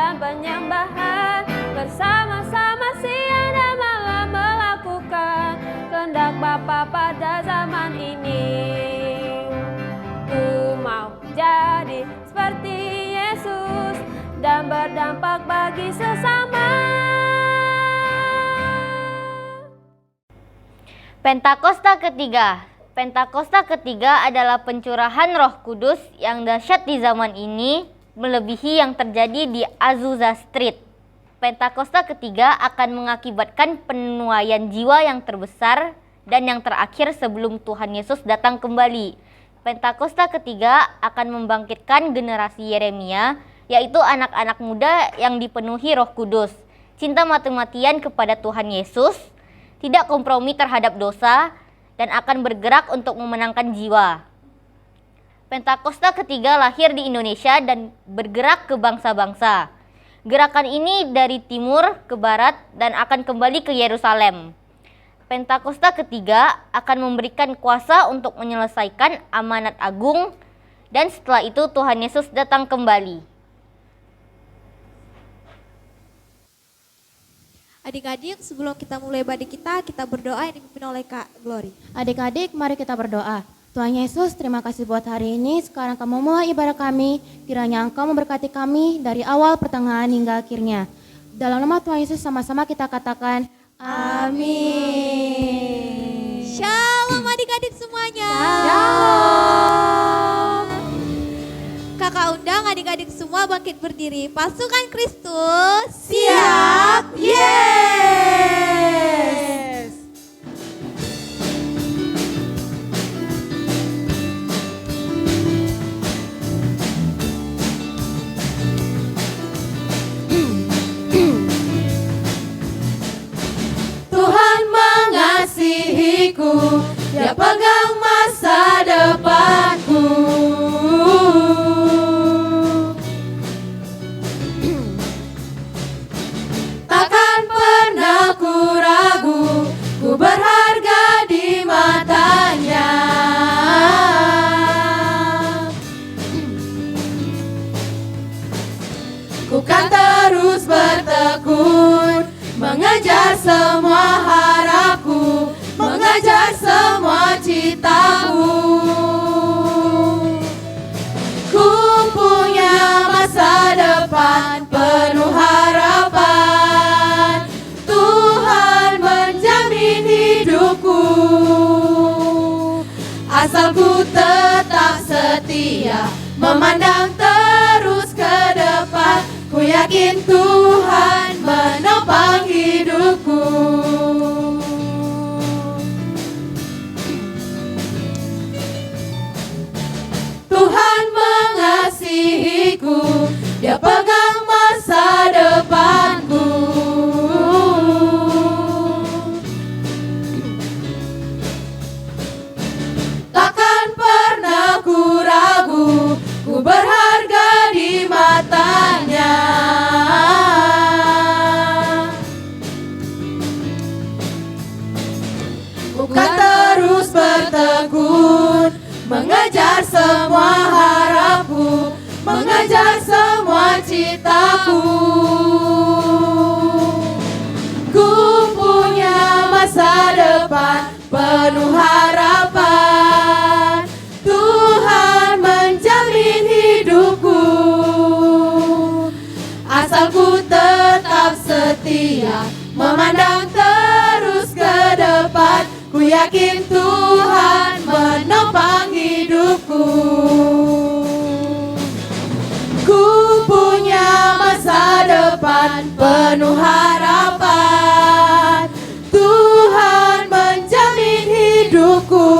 dan penyembahan, bersama-sama siang dan malam melakukan kehendak Bapa pada zaman ini. Ku mau jadi seperti Yesus dan berdampak bagi sesama. Pentakosta ketiga. Pentakosta ketiga adalah pencurahan Roh Kudus yang dahsyat di zaman ini, melebihi yang terjadi di Azusa Street. Pentakosta ketiga akan mengakibatkan penuaian jiwa yang terbesar dan yang terakhir sebelum Tuhan Yesus datang kembali. Pentakosta ketiga akan membangkitkan generasi Yeremia, yaitu anak-anak muda yang dipenuhi Roh Kudus, cinta mati-matian kepada Tuhan Yesus, tidak kompromi terhadap dosa, dan akan bergerak untuk memenangkan jiwa. Pentakosta ketiga lahir di Indonesia dan bergerak ke bangsa-bangsa. Gerakan ini dari timur ke barat dan akan kembali ke Yerusalem. Pentakosta ketiga akan memberikan kuasa untuk menyelesaikan amanat agung, dan setelah itu Tuhan Yesus datang kembali. Adik-adik, sebelum kita mulai ibadah kita berdoa yang dipimpin oleh Kak Glory. Adik-adik, mari kita berdoa. Tuhan Yesus, terima kasih buat hari ini. Sekarang kamu mulai ibadah kami. Kiranya Engkau memberkati kami dari awal, pertengahan, hingga akhirnya. Dalam nama Tuhan Yesus sama-sama kita katakan, amin. Shalom adik-adik semuanya. Shalom. Kakak undang adik-adik semua bangkit berdiri. Pasukan Kristus siap. Yes. Tuhan mengasihiku, Dia pegang masa depanku. Takkan pernah ku ragu, ku berharga di matanya. Ku kan terus bertekun, mengejar semua harapku, mengejar semua citaku. Ku punya masa depan penuh harapan, Tuhan menjamin hidupku. Asal ku tetap setia, memandang terus ke depan, ku yakin Tuhan menopang hidupku. Tuhan mengasihiku, Dia pegang masa depanku. Takkan pernah ku ragu, ku berharga di matanya. Bukan terus bertekun, mengejar semua harapku, mengejar semua citaku. Ku punya masa depan penuh harapan, Tuhan menjamin hidupku. Asal ku tetap setia, memandang terus ke depan, ku yakin Tuhan menopang hidupku. Ku punya masa depan penuh harapan, Tuhan menjamin hidupku.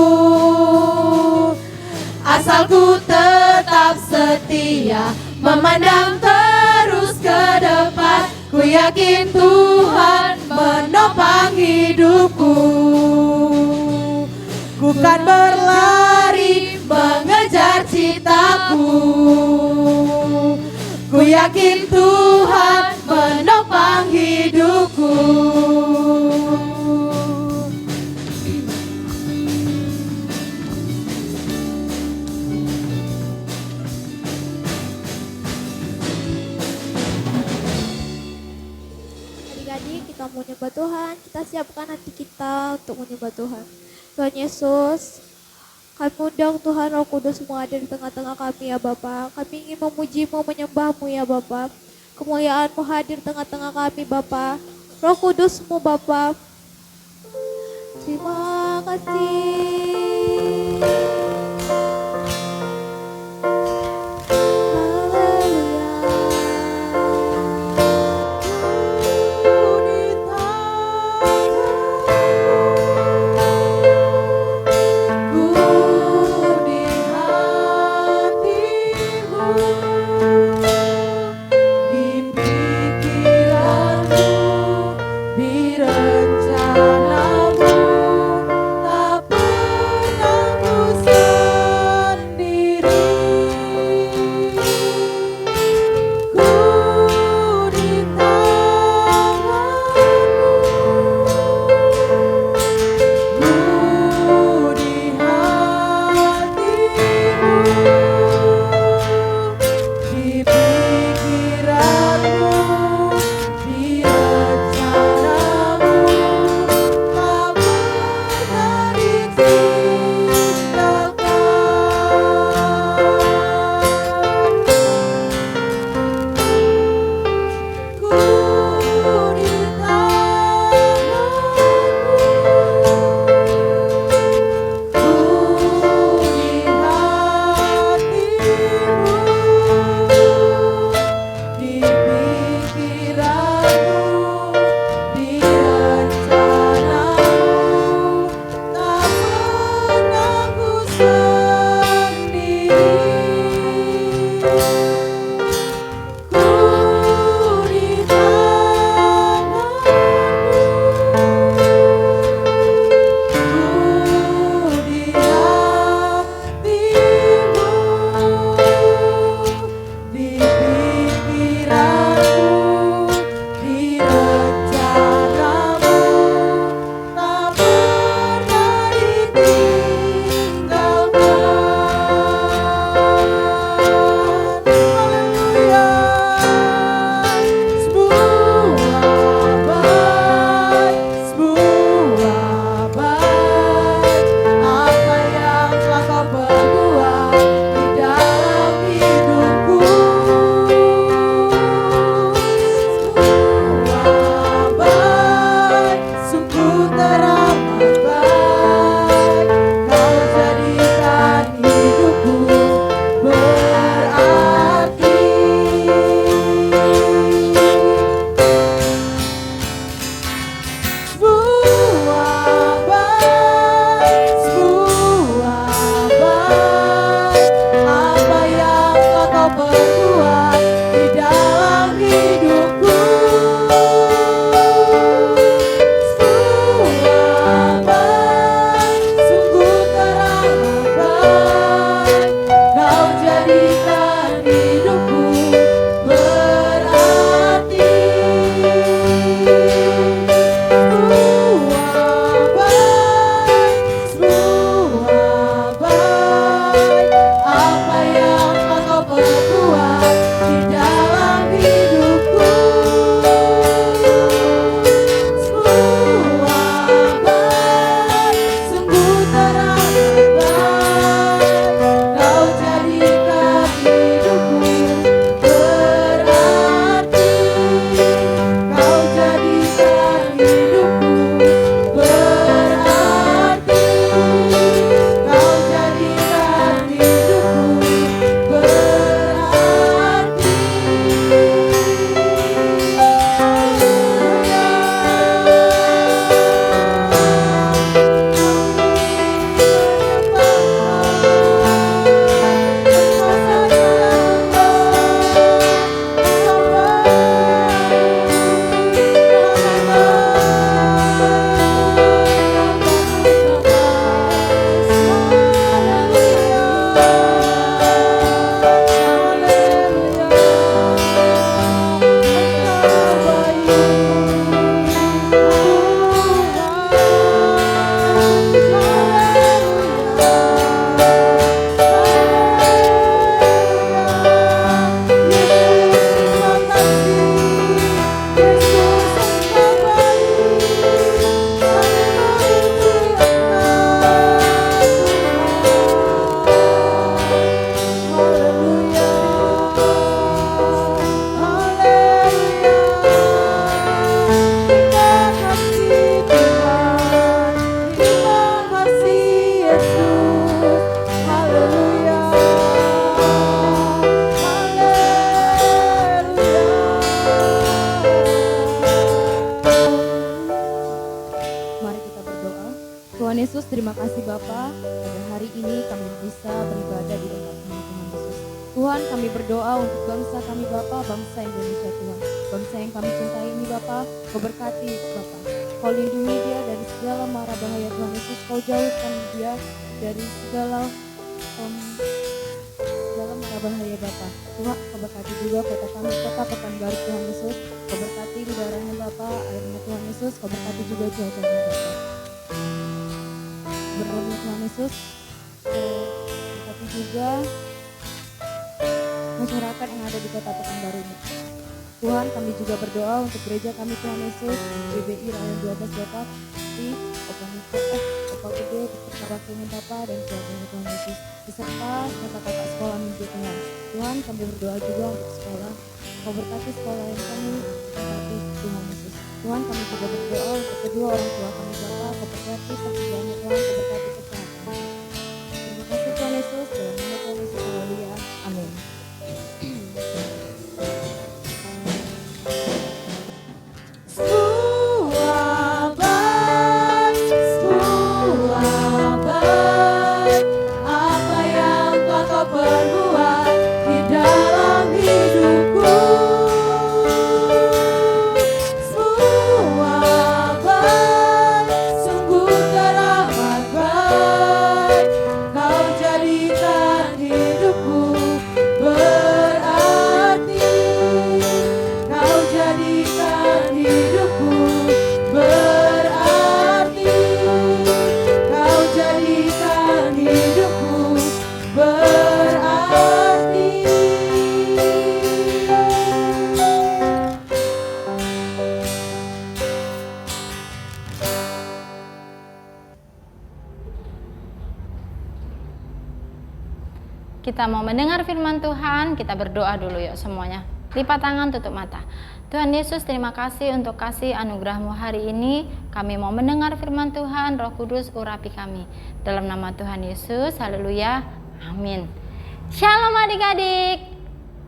Asal ku tetap setia, memandang terus ke depan, ku yakin Tuhan menopang hidupku. Ku kan berlari mengejar citaku, ku yakin Tuhan menopang hidupku. kita, siapkan hati kita untuk menyembah Tuhan. Tuhan Yesus, kami undang Tuhan Roh Kudus semua ada di tengah-tengah kami ya Bapa. Kami ingin memuji-Mu, menyembah-Mu ya Bapa. Kemuliaan-Mu hadir tengah-tengah kami Bapa. Roh Kudus-Mu Bapa. Terima kasih. Rencanamu tak pada hari ini kami bisa beribadah di tempat kami Tuhan Yesus. Tuhan, kami berdoa untuk bangsa kami Bapa, bangsa Indonesia Tuhan. Bangsa yang kami cintai ini Bapa, Kau berkati Bapa. Kau lindungi dia dari segala mara bahaya Tuhan Yesus. Kau jauhkan dia dari segala mara bahaya Bapa. Tuhan, Kau berkati juga kota kami, kota Pekanbaru Tuhan Yesus. Kau berkati udaranya Bapa, airnya Tuhan Yesus. Kau berkati juga cuacanya Bapa. Berdoa Tuhan Yesus, berkati juga masyarakat yang ada di kota Pekanbaru ini. Tuhan, kami juga berdoa untuk gereja kami Tuhan Yesus, GBI Rayon 12 Bapa, di Opa Gede, Bapak Kini Bapa, dan keluarganya Tuhan Yesus, beserta kakak-kakak sekolah minggu Tuhan. Tuhan, kami berdoa juga untuk sekolah. Kau berkati sekolah yang kami berkati Tuhan Yesus. Tuhan, kami juga berdoa untuk kedua orang tua kami Bapa, Kau berkati pekerjaannya Tuhan, Kau berkati kesehatan. Terima kasih Tuhan Yesus, dalam nama Tuhan Yesus, haleluya, amin. Apa yang telah Kau perbuat di dalam hidupku. Semua baik, sungguh teramat baik. Kau jadikan hidupku berarti. Kau jadikan hidupku berarti. Kau jadikan hidupku berarti. Kita mau mendengar firman Tuhan, kita berdoa dulu yuk semuanya. Lipat tangan, tutup mata. Tuhan Yesus, terima kasih untuk kasih anugerah-Mu hari ini. Kami mau mendengar firman Tuhan, Roh Kudus urapi kami. Dalam nama Tuhan Yesus, haleluya, amin. Shalom adik-adik.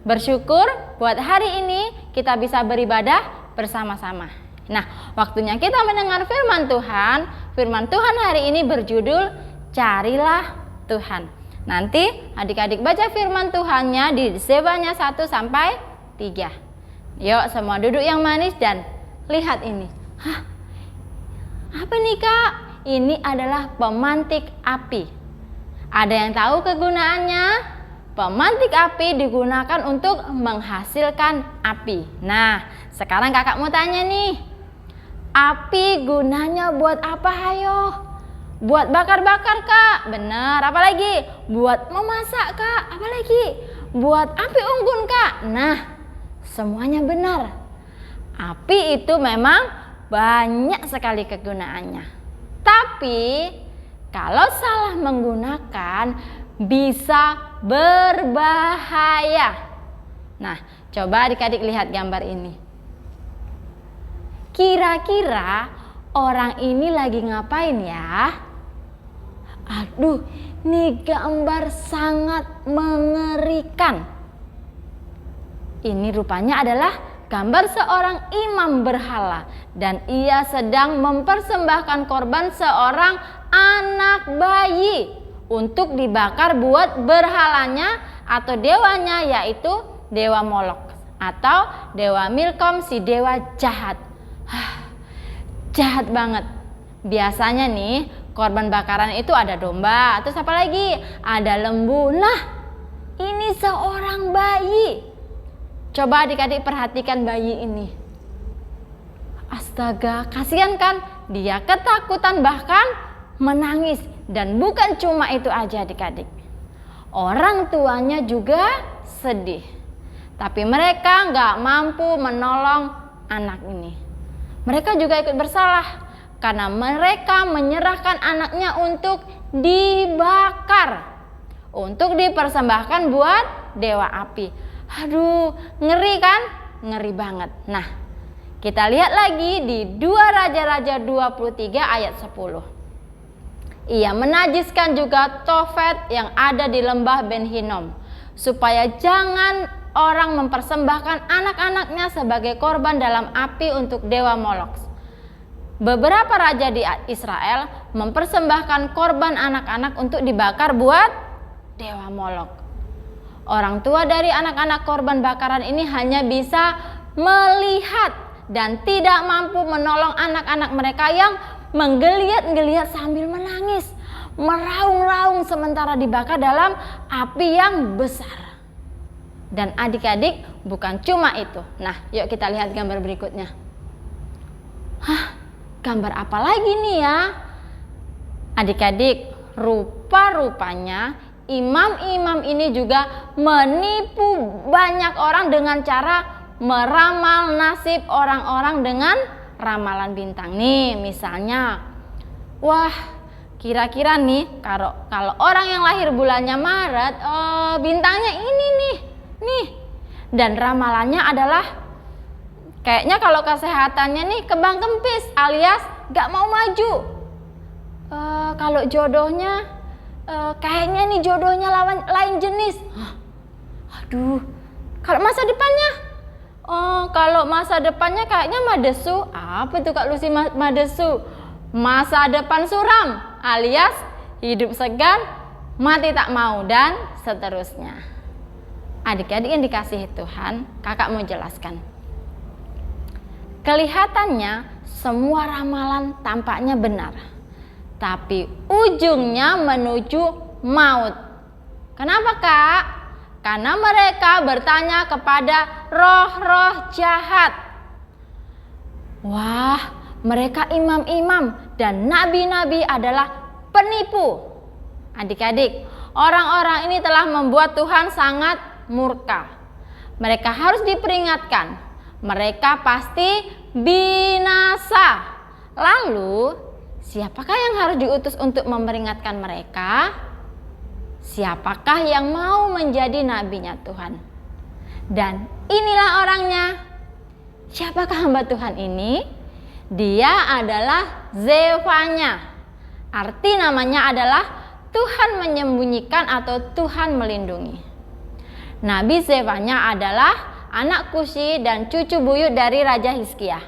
Bersyukur buat hari ini kita bisa beribadah bersama-sama. Nah, waktunya kita mendengar firman Tuhan. Firman Tuhan hari ini berjudul Carilah Tuhan. Nanti adik-adik baca firman Tuhannya di Zebanya 1 sampai 3. Yuk semua duduk yang manis dan lihat ini. Hah? Apa nih Kak? Ini adalah pemantik api. Ada yang tahu kegunaannya? Pemantik api digunakan untuk menghasilkan api. Nah, sekarang kakak mau tanya nih. Api gunanya buat apa ayo? Buat bakar-bakar Kak, bener. Apalagi buat memasak Kak, apalagi buat api unggun Kak. Nah, semuanya benar. Api itu memang banyak sekali kegunaannya. Tapi kalau salah menggunakan bisa berbahaya. Nah, coba adik-adik lihat gambar ini. Kira-kira orang ini lagi ngapain ya? Aduh, ini gambar sangat mengerikan. Ini rupanya adalah gambar seorang imam berhala dan ia sedang mempersembahkan korban seorang anak bayi untuk dibakar buat berhalanya atau dewanya, yaitu dewa Molok atau dewa Milkom, si dewa jahat. Jahat banget. Biasanya nih korban bakaran itu ada domba, terus apa lagi? Ada lembu. Nah, ini seorang bayi. Coba adik-adik perhatikan bayi ini. Astaga, kasihan kan? Dia ketakutan bahkan menangis. Dan bukan cuma itu aja adik-adik. Orang tuanya juga sedih. Tapi mereka nggak mampu menolong anak ini. Mereka juga ikut bersalah. Karena mereka menyerahkan anaknya untuk dibakar. Untuk dipersembahkan buat dewa api. Aduh, ngeri kan? Ngeri banget. Nah, kita lihat lagi di 2 Raja-Raja 23 ayat 10. Ia menajiskan juga Tofet yang ada di lembah Ben Hinnom, supaya jangan orang mempersembahkan anak-anaknya sebagai korban dalam api untuk dewa Molok. beberapa raja di Israel mempersembahkan korban anak-anak untuk dibakar buat dewa Molok. Orang tua dari anak-anak korban bakaran ini hanya bisa melihat dan tidak mampu menolong anak-anak mereka yang menggeliat-geliat sambil menangis, meraung-raung sementara dibakar dalam api yang besar. Dan adik-adik, bukan cuma itu. Nah, yuk kita lihat gambar berikutnya. Gambar apa lagi nih ya? Adik-adik, rupa-rupanya imam-imam ini juga menipu banyak orang dengan cara meramal nasib orang-orang dengan ramalan bintang. Nih, misalnya, wah, kira-kira nih kalau orang yang lahir bulannya Maret, bintangnya ini nih. Dan ramalannya adalah kayaknya kalau kesehatannya nih kembang kempis alias gak mau maju. Kalau jodohnya kayaknya nih jodohnya lain jenis. Aduh, kalau masa depannya? Kalau masa depannya kayaknya madesu. Apa tuh Kak Lucy madesu? Masa depan suram alias hidup segan, mati tak mau, dan seterusnya. Adik-adik yang dikasihi Tuhan, kakak mau jelaskan. Kelihatannya semua ramalan tampaknya benar, tapi ujungnya menuju maut. Kenapa Kak? Karena mereka bertanya kepada roh-roh jahat. Wah, mereka imam-imam dan nabi-nabi adalah penipu. Adik-adik, orang-orang ini telah membuat Tuhan sangat murka. Mereka harus diperingatkan. Mereka pasti binasa. Lalu, siapakah yang harus diutus untuk memperingatkan mereka? Siapakah yang mau menjadi nabinya Tuhan? Dan inilah orangnya. Siapakah hamba Tuhan ini? Dia adalah Zefanya. Arti namanya adalah Tuhan menyembunyikan atau Tuhan melindungi. Nabi Zefanya adalah anak Kusi dan cucu buyut dari Raja Hizkia.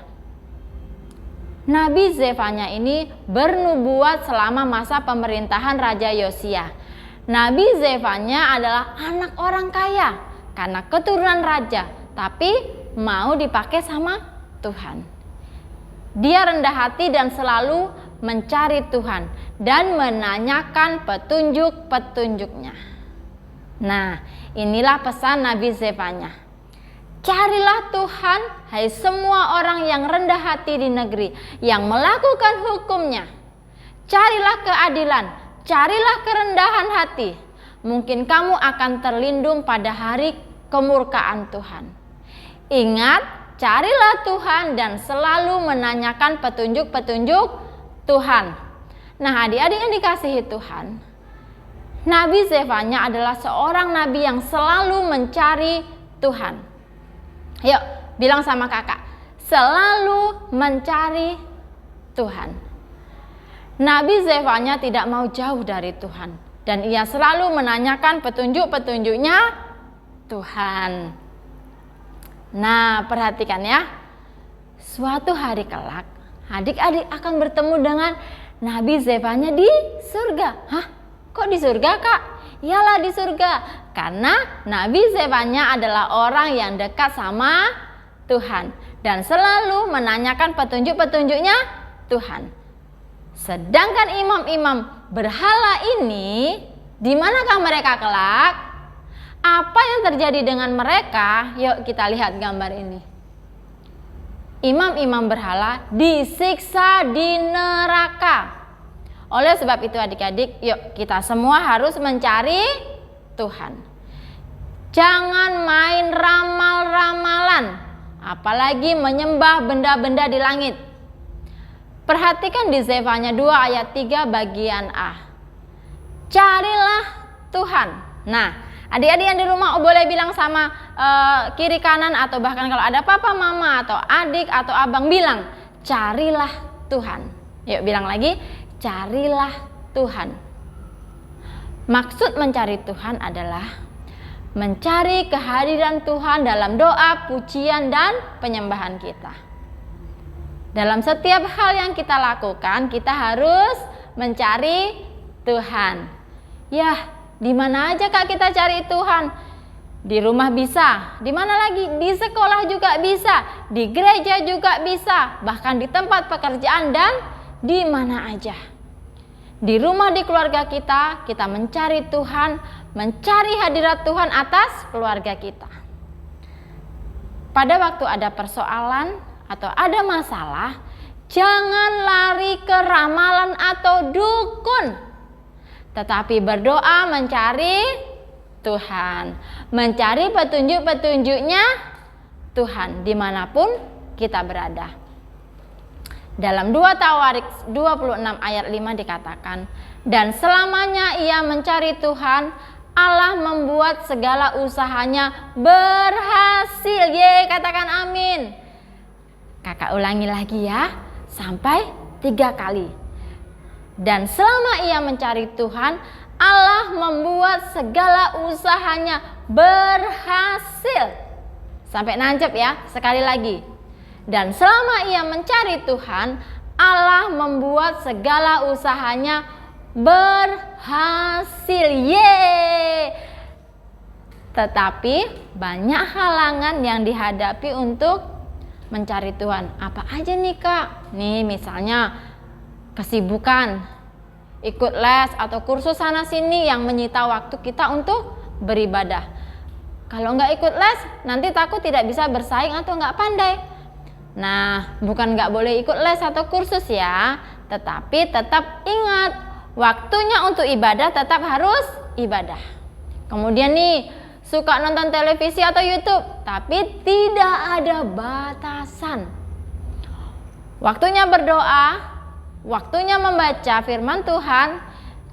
Nabi Zefanya ini bernubuat selama masa pemerintahan Raja Yosia. Nabi Zefanya adalah anak orang kaya karena keturunan raja, tapi mau dipakai sama Tuhan. Dia rendah hati dan selalu mencari Tuhan dan menanyakan petunjuk-petunjuknya. Nah, inilah pesan Nabi Zefanya. Carilah Tuhan, hai semua orang yang rendah hati di negeri, yang melakukan hukumnya. Carilah keadilan, carilah kerendahan hati. Mungkin kamu akan terlindung pada hari kemurkaan Tuhan. Ingat, carilah Tuhan dan selalu menanyakan petunjuk-petunjuk Tuhan. Nah, adik-adik yang dikasihi Tuhan, Nabi Zefanya adalah seorang nabi yang selalu mencari Tuhan. Yuk, bilang sama kakak, selalu mencari Tuhan. Nabi Zefanya tidak mau jauh dari Tuhan, dan ia selalu menanyakan petunjuk-petunjuknya Tuhan. Nah, perhatikan ya, suatu hari kelak adik-adik akan bertemu dengan Nabi Zefanya di surga. Hah? Kok di surga Kak? Iyalah di surga, karena Nabi Zefanya adalah orang yang dekat sama Tuhan dan selalu menanyakan petunjuk-petunjuknya Tuhan. Sedangkan imam-imam berhala ini, di manakah mereka kelak? Apa yang terjadi dengan mereka? Yuk kita lihat gambar ini. Imam-imam berhala disiksa di neraka. Oleh sebab itu adik-adik, yuk kita semua harus mencari Tuhan. Jangan main ramal-ramalan, apalagi menyembah benda-benda di langit. Perhatikan di Zefanya 2 ayat 3 bagian A. Carilah Tuhan. Nah, adik-adik yang di rumah boleh bilang sama kiri kanan, atau bahkan kalau ada papa mama atau adik atau abang, bilang carilah Tuhan. Yuk bilang lagi, carilah Tuhan. Maksud mencari Tuhan adalah mencari kehadiran Tuhan dalam doa, pujian, dan penyembahan kita. Dalam setiap hal yang kita lakukan, kita harus mencari Tuhan. Ya, di mana aja Kak kita cari Tuhan? Di rumah bisa, di mana lagi? Di sekolah juga bisa, di gereja juga bisa, bahkan di tempat pekerjaan dan di mana aja. Di rumah, di keluarga kita mencari Tuhan, mencari hadirat Tuhan atas keluarga kita. Pada waktu ada persoalan atau ada masalah, jangan lari ke ramalan atau dukun, tetapi berdoa mencari Tuhan, mencari petunjuk-petunjuknya Tuhan dimanapun kita berada. Dalam 2 Tawarik 26 ayat 5 dikatakan, dan selamanya ia mencari Tuhan, Allah membuat segala usahanya berhasil. Ye, katakan amin. Kakak ulangi lagi ya, sampai 3 kali. Dan selama ia mencari Tuhan, Allah membuat segala usahanya berhasil. Sampai nancep ya, sekali lagi. Dan selama ia mencari Tuhan, Allah membuat segala usahanya berhasil. Yeay! Tetapi banyak halangan yang dihadapi untuk mencari Tuhan. Apa aja nih Kak? Nih misalnya kesibukan, ikut les atau kursus sana sini yang menyita waktu kita untuk beribadah. Kalau nggak ikut les, nanti takut tidak bisa bersaing atau nggak pandai. Nah, bukan nggak boleh ikut les atau kursus ya, tetapi tetap ingat, waktunya untuk ibadah tetap harus ibadah. Kemudian nih, suka nonton televisi atau YouTube, tapi tidak ada batasan. Waktunya berdoa, waktunya membaca firman Tuhan,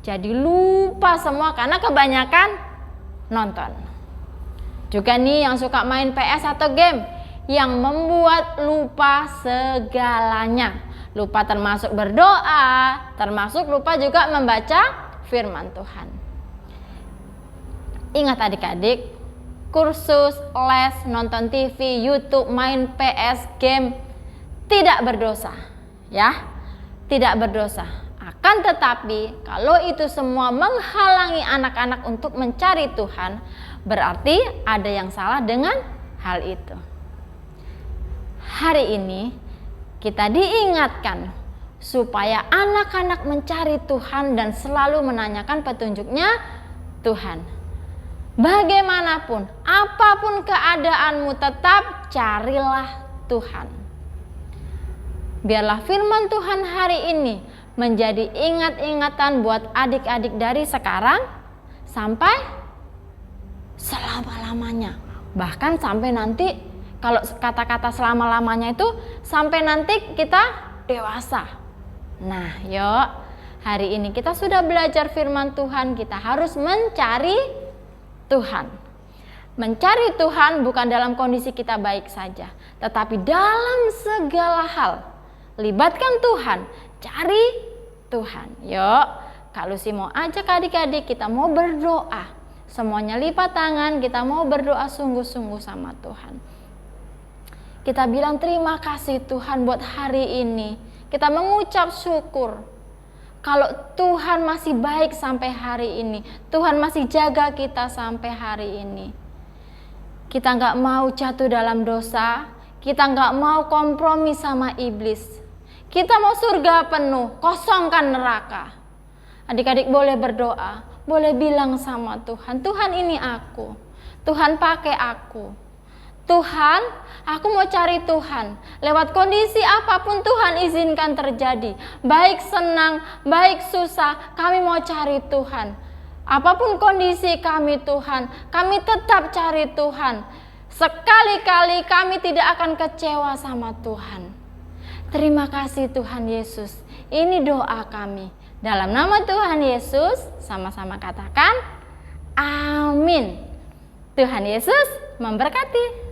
jadi lupa semua karena kebanyakan nonton. Juga nih yang suka main PS atau game, yang membuat lupa segalanya. Lupa termasuk berdoa, termasuk lupa juga membaca firman Tuhan. Ingat adik-adik, kursus, les, nonton TV, YouTube, main PS, game, tidak berdosa, ya. Tidak berdosa. Akan tetapi kalau itu semua menghalangi anak-anak untuk mencari Tuhan, berarti ada yang salah dengan hal itu. Hari ini kita diingatkan supaya anak-anak mencari Tuhan dan selalu menanyakan petunjuknya Tuhan. Bagaimanapun, apapun keadaanmu, tetap carilah Tuhan. Biarlah firman Tuhan hari ini menjadi ingat-ingatan buat adik-adik dari sekarang sampai selama-lamanya. Bahkan sampai nanti, kalau kata-kata selama-lamanya itu sampai nanti kita dewasa. Nah, yuk, hari ini kita sudah belajar firman Tuhan, kita harus mencari Tuhan. Mencari Tuhan bukan dalam kondisi kita baik saja, tetapi dalam segala hal. Libatkan Tuhan, cari Tuhan. Yuk, Kak Lucy mau ajak adik-adik, kita mau berdoa. Semuanya lipat tangan, kita mau berdoa sungguh-sungguh sama Tuhan. Kita bilang terima kasih Tuhan buat hari ini. Kita mengucap syukur. Kalau Tuhan masih baik sampai hari ini, Tuhan masih jaga kita sampai hari ini. Kita nggak mau jatuh dalam dosa, kita nggak mau kompromi sama iblis. Kita mau surga penuh, kosongkan neraka. Adik-adik boleh berdoa, boleh bilang sama Tuhan, Tuhan ini aku, Tuhan pakai aku. Tuhan, aku mau cari Tuhan. Lewat kondisi apapun Tuhan izinkan terjadi. Baik senang, baik susah, kami mau cari Tuhan. Apapun kondisi kami Tuhan, kami tetap cari Tuhan. Sekali-kali kami tidak akan kecewa sama Tuhan. Terima kasih Tuhan Yesus. Ini doa kami. Dalam nama Tuhan Yesus, sama-sama katakan, amin. Tuhan Yesus memberkati.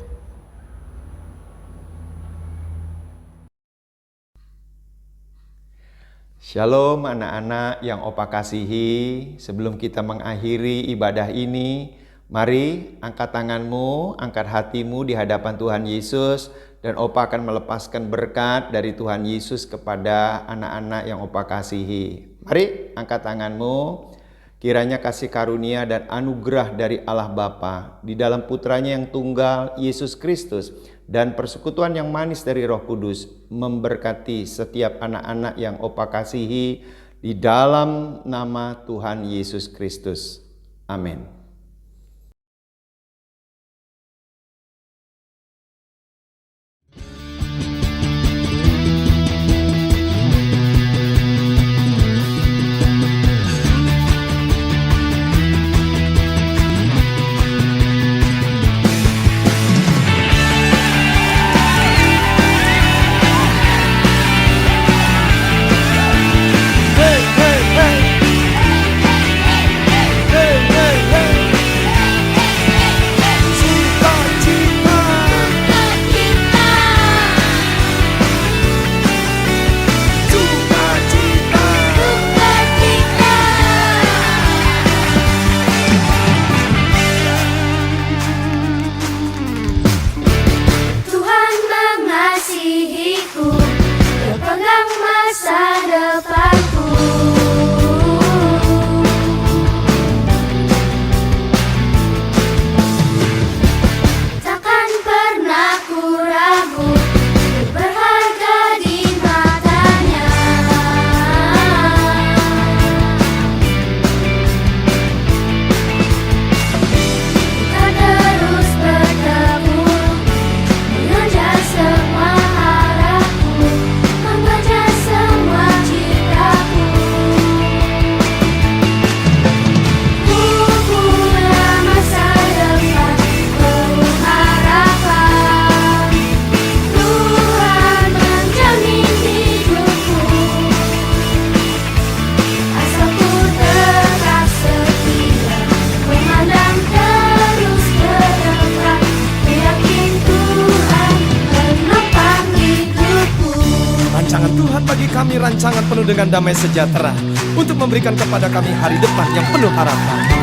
Shalom anak-anak yang Opa kasihi. Sebelum kita mengakhiri ibadah ini, Mari angkat tanganmu, angkat hatimu di hadapan Tuhan Yesus, dan Opa akan melepaskan berkat dari Tuhan Yesus kepada anak-anak yang Opa kasihi. Mari angkat tanganmu, kiranya kasih karunia dan anugerah dari Allah Bapa di dalam putranya yang tunggal Yesus Kristus dan persekutuan yang manis dari Roh Kudus memberkati setiap anak-anak yang Opa kasihi di dalam nama Tuhan Yesus Kristus. Amin. Rancangan penuh dengan damai sejahtera untuk memberikan kepada kami hari depan yang penuh harapan.